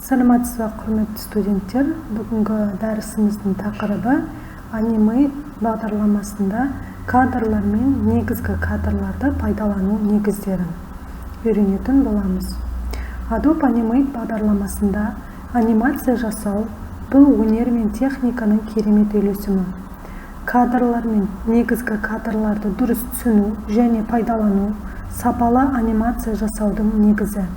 Саламатсыз ба, құрметті студенттер. Бүгінгі дәрісіміздің тақырыбы аниме бағдарламасында кадрлар мен негізгі кадрларды пайдалану негіздерін үйренетін боламыз. Adobe Animate бағдарламасында анимация жасау бұл өнер мен техниканың керемет үйлесімі. Кадрлар мен негізгі кадрларды дұрыс түсіну және пайдалану сапалы анимация жасаудың негізі.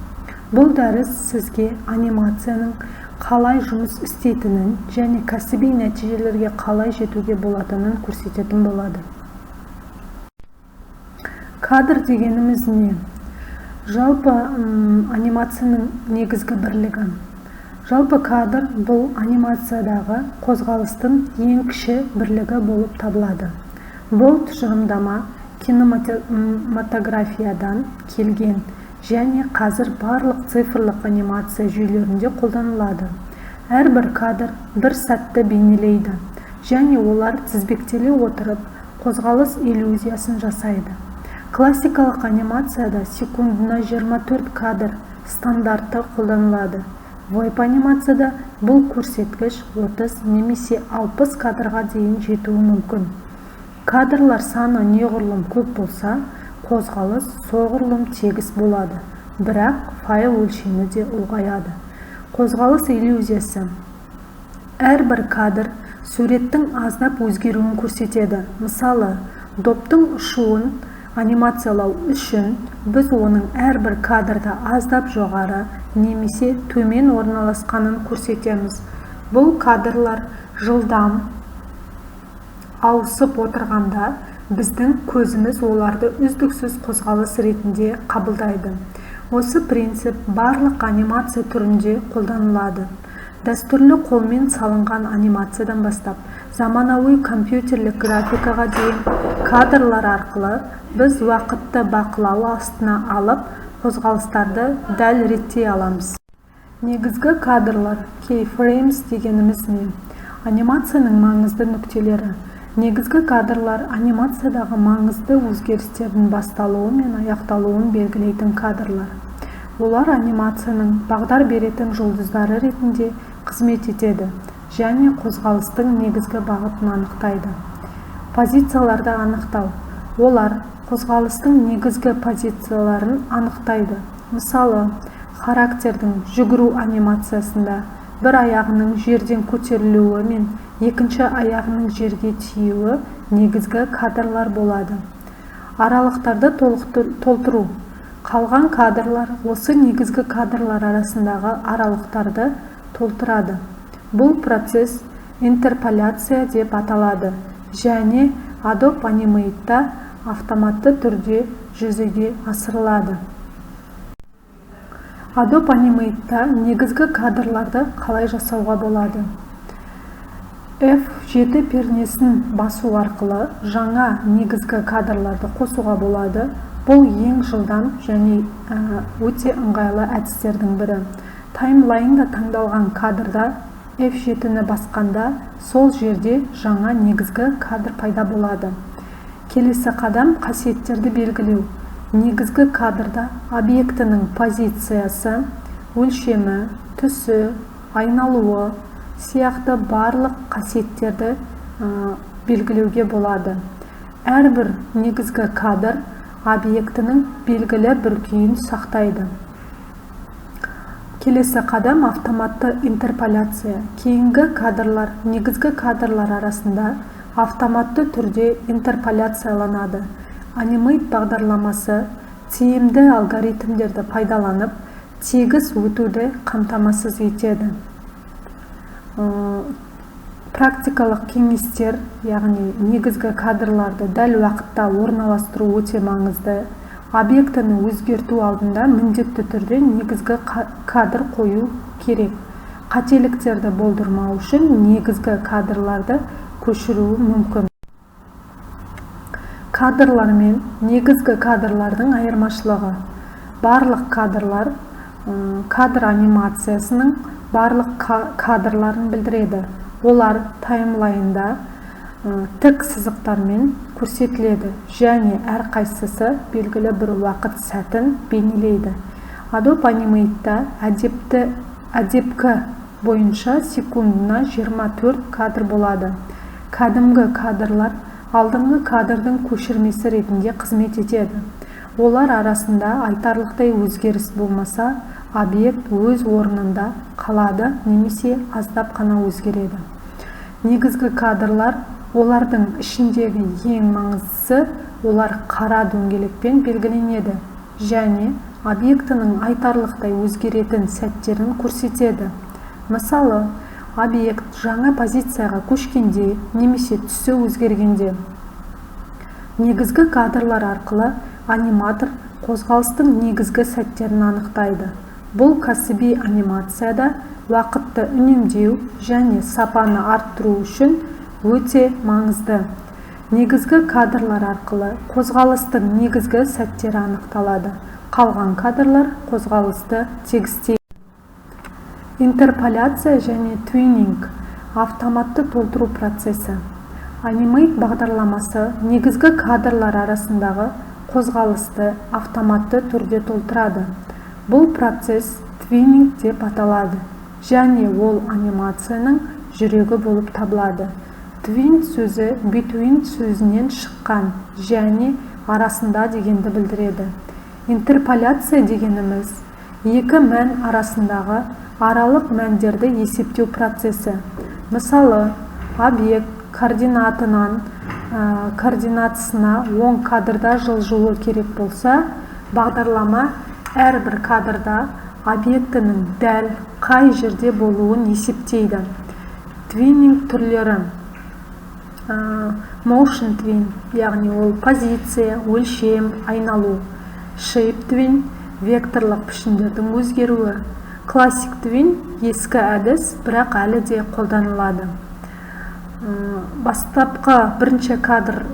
Бұл дәріс сізге анимацияның қалай жұмыс істейтінін және кәсіби нәтижелерге қалай жетуге болатынын көрсететін болады. Кадр дегеніміз не? Жалпы анимацияның негізгі бірлігі. Жалпы кадр бұл анимациядағы қозғалыстың ең кіші бірлігі болып табылады. Бұл тұжырымдама кинематографиядан келген және қазір барлық цифрлық анимация жүйелерінде қолданылады. Әрбір кадр бір сәтті бейнелейді және олар тізбектеле отырып қозғалыс иллюзиясын жасайды. Классикалық анимацияда секундына 24 кадр стандарты қолданылады. Веб анимацияда бұл көрсеткіш 30 немесе 60 кадрға дейін жетуі мүмкін. Кадрлар саны неғұрлым көп болса, қозғалыс соғұрлым тегіс болады, бірақ файл өлшемі де ұлғаяды. Қозғалыс иллюзиясы. Әрбір кадр суреттің аздап өзгеруін көрсетеді. Мысалы, доптың ұшуын анимациялау үшін біз оның әрбір кадрда аздап жоғары немесе төмен орналасқанын көрсетеміз. Бұл кадрлар жылдам ауысып отырғанда біздің көзіміз оларды үздіксіз қозғалыс ретінде қабылдайды. Осы принцип барлық анимация түрінде қолданылады. Дәстүрлі қолмен салынған анимациядан бастап, заманауи компьютерлік графикаға дейін кадрлар арқылы біз уақытты бақылау астына алып, қозғалыстарды дәл реттей аламыз. Негізгі кадрлар, keyframes дегеніміз не? Анимацияның маңызды нүктелері. Негізгі кадрлар анимациядағы маңызды өзгерістердің басталуы мен аяқталуын белгілейтін кадрлар. Олар анимацияның бағдар беретін жұлдыздары ретінде қызмет етеді және қозғалыстың негізгі бағытын анықтайды. Позицияларды анықтау. Олар қозғалыстың негізгі позицияларын анықтайды. Мысалы, характердің жүгіру анимациясында бір аяғының жерден көтерілуі мен екінші аяғының жерге тиюі негізгі кадрлар болады. Аралықтарды толтыру. Қалған кадрлар осы негізгі кадрлар арасындағы аралықтарды толтырады. Бұл процесс интерполяция деп аталады және Adobe Animate'да автоматты түрде жүзеге асырылады. Adobe Animate'да негізгі кадрларды қалай жасауға болады? F7 пернесін басу арқылы жаңа негізгі кадрларды қосуға болады. Бұл ең жылдам және өте ыңғайлы әдістердің бірі. Таймлайнда таңдалған кадрда F7-ні басқанда сол жерде жаңа негізгі кадр пайда болады. Келесі қадам қасиеттерді белгілеу. Негізгі кадрда объектінің позициясы, өлшемі, түсі, айналуы сияқты барлық қасиеттерді белгілеуге болады. Әрбір негізгі кадр объектінің белгілі бір күйін сақтайды. Келесі қадам автоматты интерполяция. Кейінгі кадрлар негізгі кадрлар арасында автоматты түрде интерполяцияланады. Animate бағдарламасы тиімді алгоритмдерді пайдаланып, тегіс өтуді қамтамасыз етеді. Практикалық кеңестер, яғни негізгі кадрларды дәл уақытта орналастыру өте маңызды. Объектіні өзгерту алдында міндетті түрде негізгі кадр қою керек. Қателіктерді болдырмау үшін негізгі кадрларды көшіруі мүмкін. Кадрлар мен негізгі кадрлардың айырмашылығы. Барлық кадрлар кадр анимациясының барлық кадрларын білдіреді. Олар таймлайнда тік сызықтармен көрсетіледі және әрқайсысы белгілі бір уақыт сәтін бейнелейді. Adobe Animate'да әдепкі бойынша секундына 24 кадр болады. Кәдімгі кадрлар алдыңғы кадрдың көшірмесі ретінде қызмет етеді. Олар арасында айтарлықтай өзгеріс болмаса, объект өз орнында қалады немесе аздап қана өзгереді. Негізгі кадрлар, олардың ішіндегі ең маңыздысы, олар қара дөңгелекпен белгіленеді және объектінің айтарлықтай өзгеретін сәттерін көрсетеді. Мысалы, объект жаңа позицияға көшкенде немесе түсі өзгергенде. Негізгі кадрлар арқылы аниматор қозғалыстың негізгі сәттерін анықтайды. Бұл кәсіби анимацияда уақытты үнемдеу және сапаны арттыру үшін өте маңызды. Негізгі кадрлар арқылы қозғалыстың негізгі сәттері анықталады. Қалған кадрлар қозғалысты тегістейді. Интерполяция және твининг автоматты толтыру процесі. Animate бағдарламасы негізгі кадрлар арасындағы қозғалысты автоматты түрде толтырады. Бұл процесс твининг деп аталады және ол анимацияның жүрегі болып табылады. Twin сөзі between сөзінен шыққан және арасында дегенді білдіреді. Интерполяция дегеніміз екі мән арасындағы аралық мәндерді есептеу процесі. Мысалы, объект координатысына оң кадрда жылжуы керек болса, бағдарлама әрбір кадрда объектінің дәл қай жерде болуын есептейді. Твининг түрлері. Motion twin, яғни ол позиция, өлшем, айналу. Shape twin, векторлық пішіндердің өзгеруі. Classic twin, ескі әдіс, бірақ әлі де қолданылады. Бастапқы бірінші кадр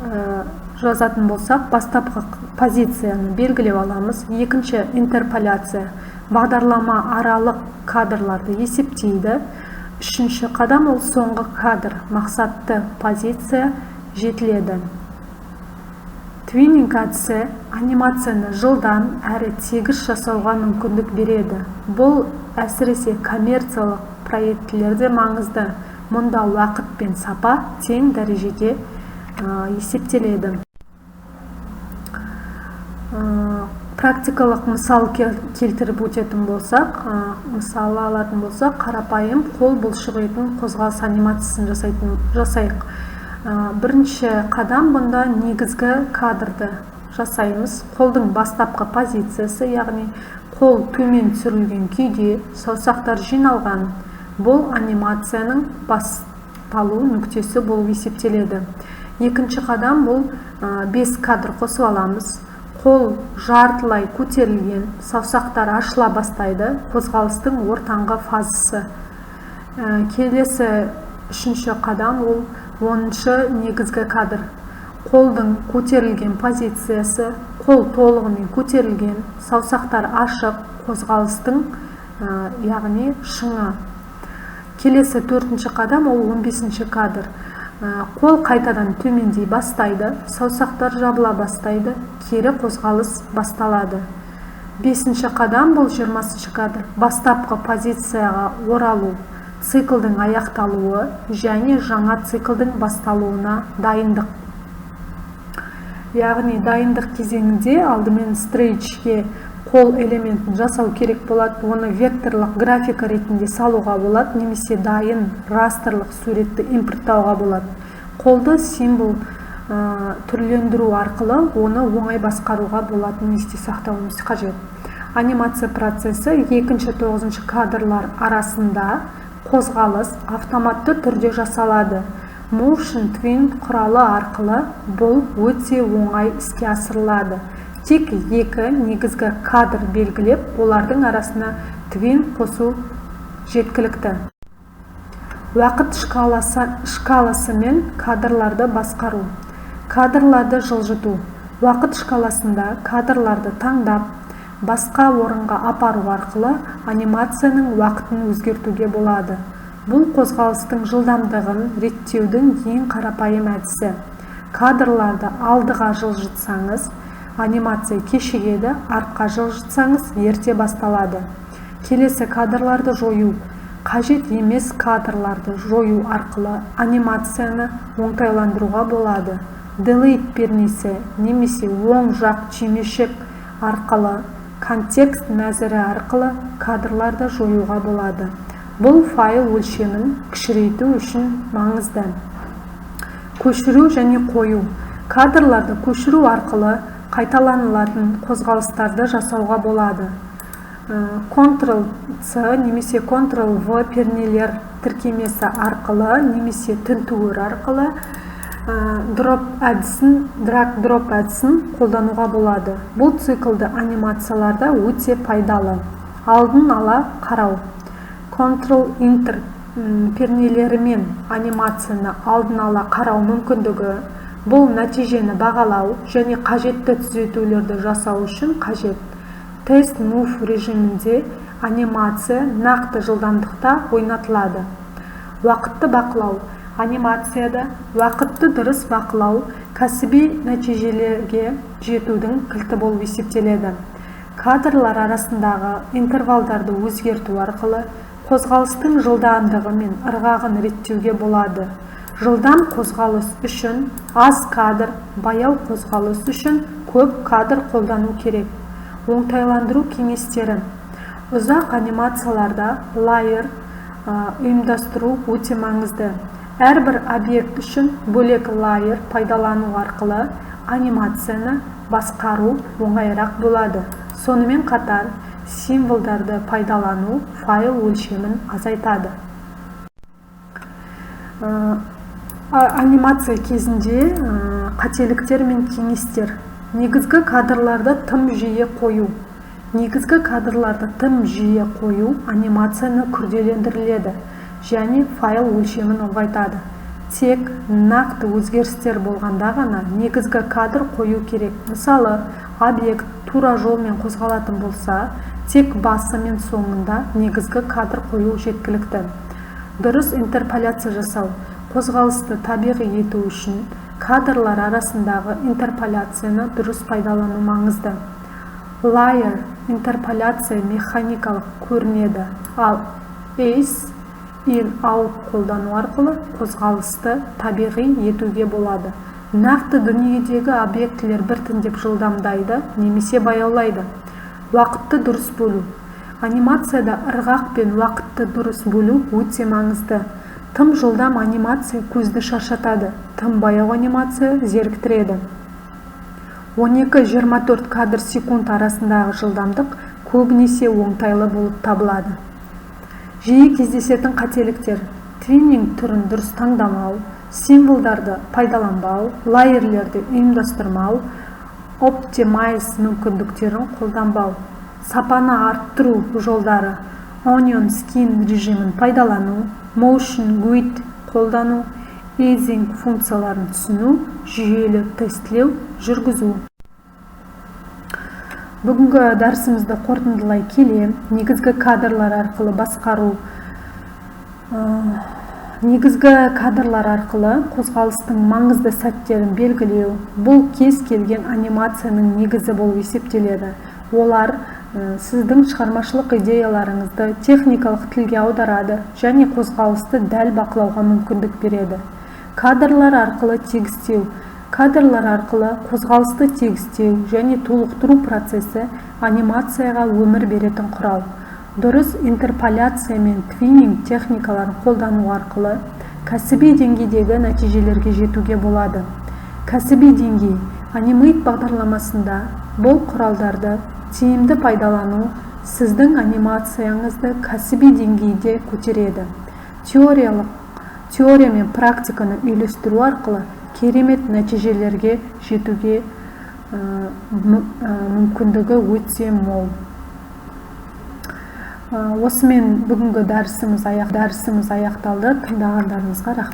жазатын болсақ, бастапқы позицияны белгілеп аламыз. Екінші интерполяция, бағдарлама аралық кадрларды есептейді. Үшінші қадам ол соңғы кадр, мақсатты позиция жетіледі. Твининг әдісі анимацияны жылдам әрі тегіс жасауға мүмкіндік береді. Бұл әсіресе коммерциялық проектілерде маңызды. Мұнда уақыт пен сапа тең дәрежеде есептеледі. Практикалық мысал келтіріп өтетін болсақ, мысалы алатын болсақ, қарапайым қол бұлшық етін қозғалыс анимациясын жасайық. Бірінші қадам бұнда негізгі кадрды жасаймыз. Қолдың бастапқы позициясы, яғни қол төмен түсірілген күйде, саусақтар жиналған. Бұл анимацияның басталу нүктесі болып есептеледі. Екінші қадам бұл 5 кадр қосып аламыз. Қол жартылай көтерілген, саусақтар ашыла бастайды, қозғалыстың ортаңғы фазасы. Келесі үшінші қадам ол 10-шы негізгі кадр. Қолдың көтерілген позициясы, қол толығымен көтерілген, саусақтар ашық, қозғалыстың, яғни шыңы. Келесі 4-ші қадам ол 15-ші кадр. Қол қайтадан төмендей бастайды, саусақтар жабыла бастайды, кері қозғалыс басталады. 5-ші қадам бұл 20-ші кадр. Бастапқы позицияға оралу, циклдың аяқталуы және жаңа циклдың басталуына дайындық. Яғни дайындық кезеңінде алдымен стрейчке қол элементін жасау керек болады, оны векторлық графика ретінде салуға болады, немесе дайын растрлық суретті импорттауға болады. Қолды символ түрлендіру арқылы оны оңай басқаруға болатынын есте сақтауымыз қажет. Анимация процесі 2-9 кадрлар арасында қозғалыс автоматты түрде жасалады. Motion twin құралы арқылы бұл өте оңай іске асырылады. Тек 2 негізгі кадр белгілеп, олардың арасына твин қосу жеткілікті. Уақыт шкаласы мен кадрларды басқару. Кадрларды жылжыту. Уақыт шкаласында кадрларды таңдап, басқа орынға апару арқылы анимацияның уақытын өзгертуге болады. Бұл қозғалыстың жылдамдығын реттеудің ең қарапайым әдісі. Кадрларды алдыға жылжытсаңыз, анимация кешігеді, артқа жылжытсаңыз ерте басталады. Келесі кадрларды жою. Қажет емес кадрларды жою арқылы анимацияны оңтайландыруға болады. Delete пернесі немесе оң жақ түймешек арқылы, контекст мәзірі арқылы кадрларды жоюға болады. Бұл файл өлшемін кішірейту үшін маңызды. Көшіру және қою. Кадрларды көшіру арқылы қайталанылатын қозғалыстарды жасауға болады. Ctrl-C немесе Ctrl-V пернелер тіркемесі арқылы немесе тінтуір арқылы драг-дроп әдісін қолдануға болады. Бұл циклді анимацияларда өте пайдалы. Алдын ала қарау. Ctrl-Enter пернелерімен анимацияны алдын ала қарау мүмкіндігі. Бұл нәтижені бағалау және қажетті түзетулерді жасау үшін қажет. Test Move режимінде анимация нақты жылдамдықта ойнатылады. Уақытты бақылау. Анимацияда уақытты дұрыс бақылау кәсіби нәтижелерге жетудің кілті болып есептеледі. Кадрлар арасындағы интервалдарды өзгерту арқылы қозғалыстың жылдамдығы мен ырғағын реттеуге болады. Жылдам қозғалыс үшін аз кадр, баяу қозғалыс үшін көп кадр қолдану керек. Оңтайландыру кеңестері. Ұзақ анимацияларда лайер ұйымдастыру өте маңызды. Әрбір объект үшін бөлек лайер пайдалану арқылы анимацияны басқару оңайырақ болады. Сонымен қатар символдарды пайдалану файл өлшемін азайтады. Анимация кезінде қателіктер мен кеңестер. Негізгі кадрларды тым жиі қою. Негізгі кадрларды тым жиі қою анимацияны күрделендіріледі және файл өлшемін ұлғайтады. Тек нақты өзгерістер болғанда ғана негізгі кадр қою керек. Мысалы, объект тура жолмен қозғалатын болса, тек басы мен соңында негізгі кадр қою жеткілікті. Дұрыс интерполяция жасау. Қозғалысты табиғи ету үшін кадрлар арасындағы интерполяцияны дұрыс пайдалану маңызды. Layer интерполяция механикалық көрінеді, ал Ace in-out қолдану арқылы қозғалысты табиғи етуге болады. Нақты дүниедегі объектілер біртіндеп жылдамдайды немесе баяулайды. Уақытты дұрыс бөлу. Анимацияда ырғақ пен уақытты дұрыс бөлу өте маңызды. Тым жылдам анимация көзді шаршатады, тым баяу анимация зеріктіреді. 12-24 кадр секунд арасындағы жылдамдық көбінесе оңтайлы болып табылады. Жиі кездесетін қателіктер. Твиннинг түрін дұрыс таңдамау, символдарды пайдаланбау, лайерлерді ұйымдастырмау, оптимайз мүмкіндіктерін қолданбау. Сапаны арттыру жолдары. Onion Skin режимін пайдалану, Motion Guide қолдану, Easing функцияларын түсіну, жүйелі тестлеу жүргізу. Бүгінгі дәрісімізді қорытындылай келе, негізгі кадрлар арқылы басқару. Негізгі кадрлар арқылы қозғалыстың маңызды сәттерін белгілеу. Бұл кез келген анимацияның негізі болып есептеледі. Олар сіздің шығармашылық идеяларыңызды техникалық тілге аударады және қозғалысты дәл бақылауға мүмкіндік береді. Кадрлар арқылы тегістеу. Кадрлар арқылы қозғалысты тегістеу және толықтыру процесі анимацияға өмір беретін құрал. Дұрыс интерполяция мен твиннинг техникаларын қолдану арқылы кәсіби деңгейдегі нәтижелерге жетуге болады. Кәсіби деңгей. Animate бағдарламасында бұл құралдарды тиімді пайдалану сіздің анимацияңызды кәсіби деңгейде көтереді. Теория мен практиканы үйлестіру арқылы керемет нәтижелерге жетуге мүмкіндігі өте мол. Осымен бүгінгі дәрісіміз аяқталды. Тыңдағандарыңызға рахмет.